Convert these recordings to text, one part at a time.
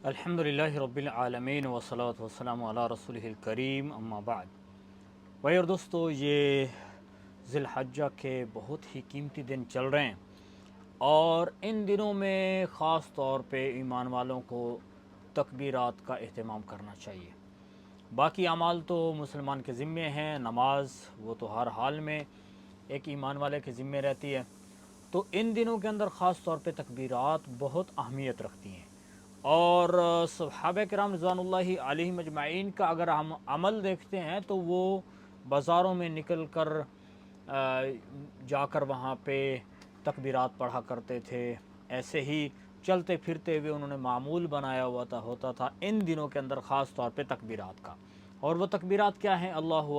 अल्हम्दुलिल्लाहि रब्बिल आलमीन वस्सलातु वस्सलामु अला रसूलिहिल करीम अम्मा बाद। भाई और दोस्तों, ये ज़िलहज्जा के बहुत ही कीमती दिन चल रहे हैं और इन दिनों में ख़ास तौर पे ईमान वालों को तकबीरात का एहतमाम करना चाहिए। बाकी अमाल तो मुसलमान के ज़िम्मे हैं, नमाज वो तो हर हाल में एक ईमान वाले के ज़िम्मे रहती है। तो इन दिनों के अंदर ख़ास तौर पे तकबीरात बहुत अहमियत रखती हैं और सहाबा किराम रिज़वानुल्लाहि अलैहिम अजमाइन का अगर हम अमल देखते हैं तो वो बाज़ारों में निकल कर जाकर वहाँ पे तकबीरात पढ़ा करते थे। ऐसे ही चलते फिरते हुए उन्होंने मामूल बनाया हुआ होता था इन दिनों के अंदर ख़ास तौर पे तकबीरात का। और वो तकबीरात क्या हैं? अल्लाहु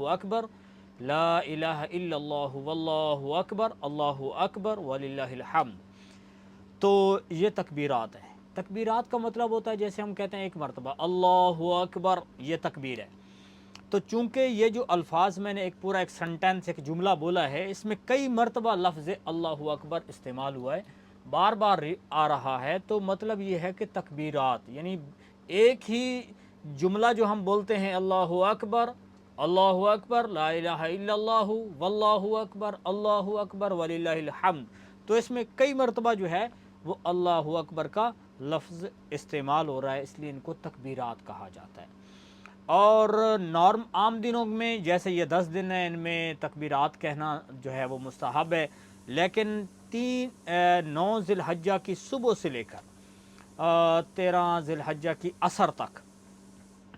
अकबर, ला इलाहा इल्लल्लाहु वल्लाहु अकबर वलिल्लाहिल हम्द। तो ये तकबीरात हैं। तकबीरात का मतलब होता है, जैसे हम कहते हैं एक मरतबा अल्लाहु अकबर, ये तकबीर है। तो चूँकि ये जो अल्फाज मैंने एक सेंटेंस, एक जुमला बोला है, इसमें कई मरतबा लफ्ज़ अल्लाहु अकबर इस्तेमाल हुआ है, बार बार आ रहा है। तो मतलब ये है कि तकबीरात यानी एक ही जुमला जो हम बोलते हैं अल्लाहु अकबर ला इलाहा इल्लल्लाहु वल्लाहु अकबर वलिल्लाहिल हम्द। तो इसमें कई मरतबा जो है वो अल्लाहु अकबर का लफ्ज़ इस्तेमाल हो रहा है, इसलिए इनको तकबीरात कहा जाता है। और नॉर्म आम दिनों में जैसे ये 10 दिन है, इनमें तकबीरात कहना जो है वो मुस्तहब है। लेकिन 9 ज़िलहज्जा की सुबह से लेकर 13 ज़िलहज्जा की असर तक,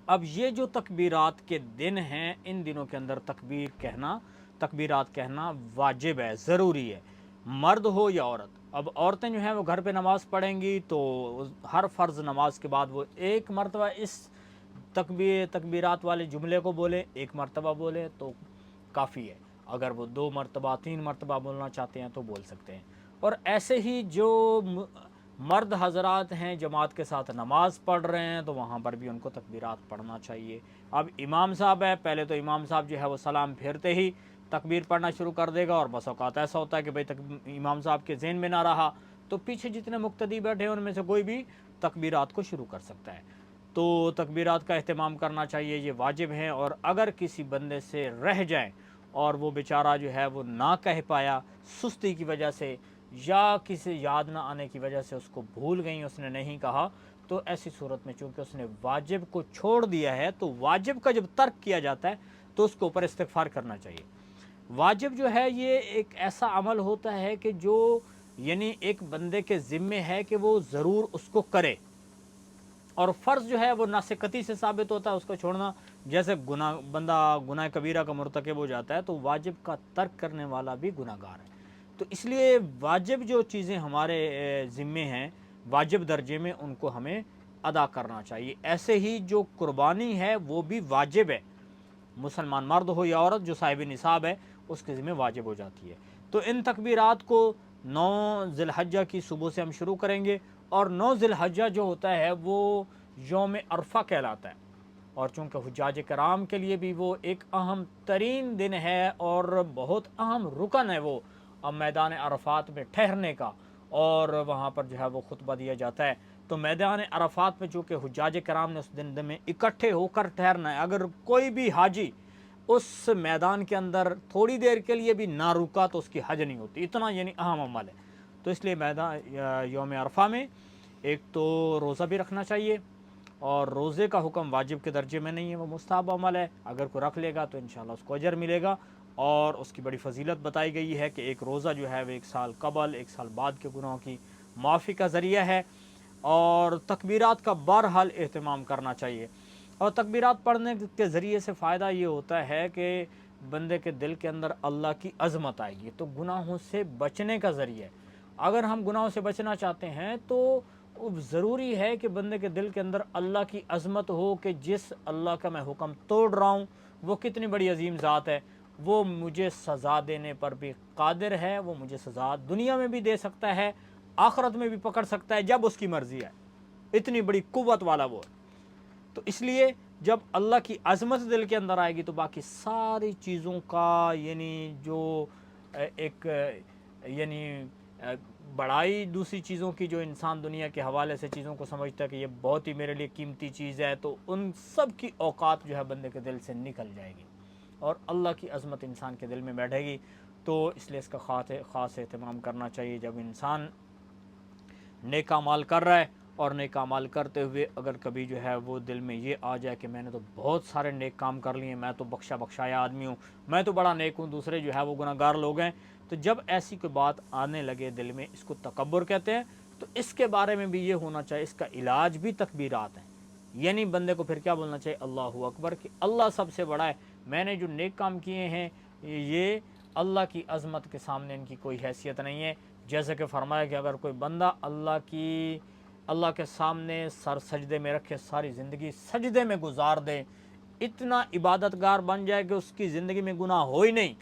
अब ये जो तकबीरात के दिन हैं, इन दिनों के अंदर तकबीरात कहना वाजिब है, ज़रूरी है, मर्द हो या औरत। अब औरतें जो हैं वो घर पे नमाज़ पढ़ेंगी तो हर फ़र्ज़ नमाज के बाद वो एक मरतबा इस तकबीरात वाले जुमले को बोले, एक मरतबा बोले तो काफ़ी है। अगर वो 2 मरतबा 3 मरतबा बोलना चाहते हैं तो बोल सकते हैं। और ऐसे ही जो मर्द हज़रात हैं जमात के साथ नमाज़ पढ़ रहे हैं तो वहाँ पर भी उनको तकबीरात पढ़ना चाहिए। अब इमाम साहब है, पहले तो इमाम साहब जो है वो सलाम फेरते ही तकबीर पढ़ना शुरू कर देगा, और बस औक़ात ऐसा होता है कि भाई इमाम साहब के ज़हन में ना रहा तो पीछे जितने मुक्तदी बैठे हैं उनमें से कोई भी तकबीरात को शुरू कर सकता है। तो तकबीरात का एहतमाम करना चाहिए, ये वाजिब हैं। और अगर किसी बंदे से रह जाए और वो बेचारा जो है वो ना कह पाया सुस्ती की वजह से या किसी याद ना आने की वजह से उसको भूल गई, उसने नहीं कहा, तो ऐसी सूरत में चूँकि उसने वाजिब को छोड़ दिया है, तो वाजिब का जब तर्क किया जाता है तो उसके ऊपर इस्तिग़फ़ार करना चाहिए। वाजिब जो है ये एक ऐसा अमल होता है कि जो यानी एक बंदे के ज़िम्मे है कि वो ज़रूर उसको करे, और फ़र्ज़ जो है वो नासिकती से साबित होता है उसको छोड़ना। जैसे बंदा गुनाह कबीरा का मुर्तकिब हो जाता है तो वाजिब का तर्क करने वाला भी गुनाहगार है। तो इसलिए वाजिब जो चीज़ें हमारे ज़िम्मे हैं वाजिब दर्जे में, उनको हमें अदा करना चाहिए। ऐसे ही जो कुर्बानी है वो भी वाजिब है, मुसलमान मर्द हो या औरत जो साहिब निसाब है उसके ज़िम्मे वाजिब हो जाती है। तो इन तकबीरात को 9 ज़िलहज्जा की सुबह से हम शुरू करेंगे, और 9 ज़िलहज्जा जो होता है वो यौम अरफ़ा कहलाता है। और चूँकि हुज्जाज कराम के लिए भी वो एक अहम तरीन दिन है और बहुत अहम रुकन है वो मैदान अरफ़ात में ठहरने का, और वहाँ पर जो है वो खुतबा दिया जाता है। तो मैदान अरफ़ात में चूँकि हुज्जाज कराम ने उस दिन में इकट्ठे होकर ठहरना है, अगर कोई भी हाजी उस मैदान के अंदर थोड़ी देर के लिए भी ना रुका तो उसकी हज नहीं होती, इतना यानी अहम अमल है। तो इसलिए मैदान यौम अरफ़ा में एक तो रोज़ा भी रखना चाहिए, और रोज़े का हुक्म वाजिब के दर्जे में नहीं है, वो मुस्तहब अमल है। अगर कोई रख लेगा तो इंशाअल्लाह उसको अजर मिलेगा। और उसकी बड़ी फजीलत बताई गई है कि एक रोज़ा जो है वो 1 साल कबल 1 साल बाद के गुनाहों की माफ़ी का ज़रिया है। और तकबीरात का बहरहाल एहतमाम करना चाहिए। और तकबीरात पढ़ने के ज़रिए से फ़ायदा ये होता है कि बंदे के दिल के अंदर अल्लाह की अज़मत आएगी, तो गुनाहों से बचने का ज़रिया है। अगर हम गुनाहों से बचना चाहते हैं तो ज़रूरी है कि बंदे के दिल के अंदर अल्लाह की अज़मत हो कि जिस अल्लाह का मैं हुक्म तोड़ रहा हूँ वो कितनी बड़ी अजीम ज़ात है, वो मुझे सज़ा देने पर भी कादिर है, वो मुझे सज़ा दुनिया में भी दे सकता है, आखिरत में भी पकड़ सकता है जब उसकी मर्ज़ी है, इतनी बड़ी कुव्वत वाला वो। तो इसलिए जब अल्लाह की अज़मत दिल के अंदर आएगी तो बाकी सारी चीज़ों का यानी जो एक यानी بڑائی دوسری چیزوں کی جو انسان دنیا کے حوالے سے چیزوں کو سمجھتا ہے کہ یہ بہت ہی میرے لیے قیمتی چیز ہے، تو ان سب کی اوقات جو ہے بندے کے دل سے نکل جائے گی اور اللہ کی عظمت انسان کے دل میں بیٹھے گی۔ تو اس لیے اس کا خاص اہتمام کرنا چاہیے۔ جب انسان نیک اعمال کر رہا ہے اور نیک اعمال کرتے ہوئے اگر کبھی جو ہے وہ دل میں یہ آ جائے کہ میں نے تو بہت سارے نیک کام کر لیے، میں تو بخشایا آدمی ہوں، میں تو بڑا نیک ہوں، دوسرے جو ہے وہ گناہ گار لوگ ہیں، تو جب ایسی کوئی بات آنے لگے دل میں، اس کو تکبر کہتے ہیں، تو اس کے بارے میں بھی یہ ہونا چاہیے، اس کا علاج بھی تکبیرات ہیں۔ یعنی بندے کو پھر کیا بولنا چاہیے؟ اللہ اکبر، کہ اللہ سب سے بڑا ہے، میں نے جو نیک کام کیے ہیں یہ اللہ کی عظمت کے سامنے ان کی کوئی حیثیت نہیں ہے۔ جیسے کہ فرمایا کہ اگر کوئی بندہ اللہ کے سامنے سر سجدے میں رکھے، ساری زندگی سجدے میں گزار دے، اتنا عبادت گار بن جائے کہ اس کی زندگی میں گناہ ہو ہی نہیں،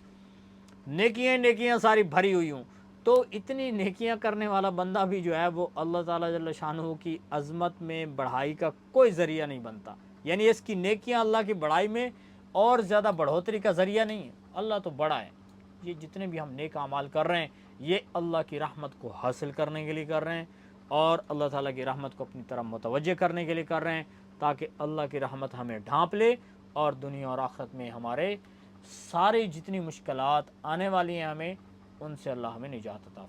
نیکیاں ساری بھری ہوئی ہوں، تو اتنی نیکیاں کرنے والا بندہ بھی جو ہے وہ اللہ تعالیٰ جل شانہ کی عظمت میں بڑھائی کا کوئی ذریعہ نہیں بنتا۔ یعنی اس کی نیکیاں اللہ کی بڑھائی میں اور زیادہ بڑھوتری کا ذریعہ نہیں ہے، اللہ تو بڑا ہے۔ یہ جتنے بھی ہم نیک اعمال کر رہے ہیں یہ اللہ کی رحمت کو حاصل کرنے کے لیے کر رہے ہیں اور اللہ تعالیٰ کی رحمت کو اپنی طرف متوجہ کرنے کے لیے کر رہے ہیں، تاکہ اللہ کی رحمت ہمیں ڈھانپ لے اور دنیا اور آخرت میں ہمارے ساری جتنی مشکلات آنے والی ہیں ہمیں ان سے اللہ ہمیں نجات عطا فرمائے۔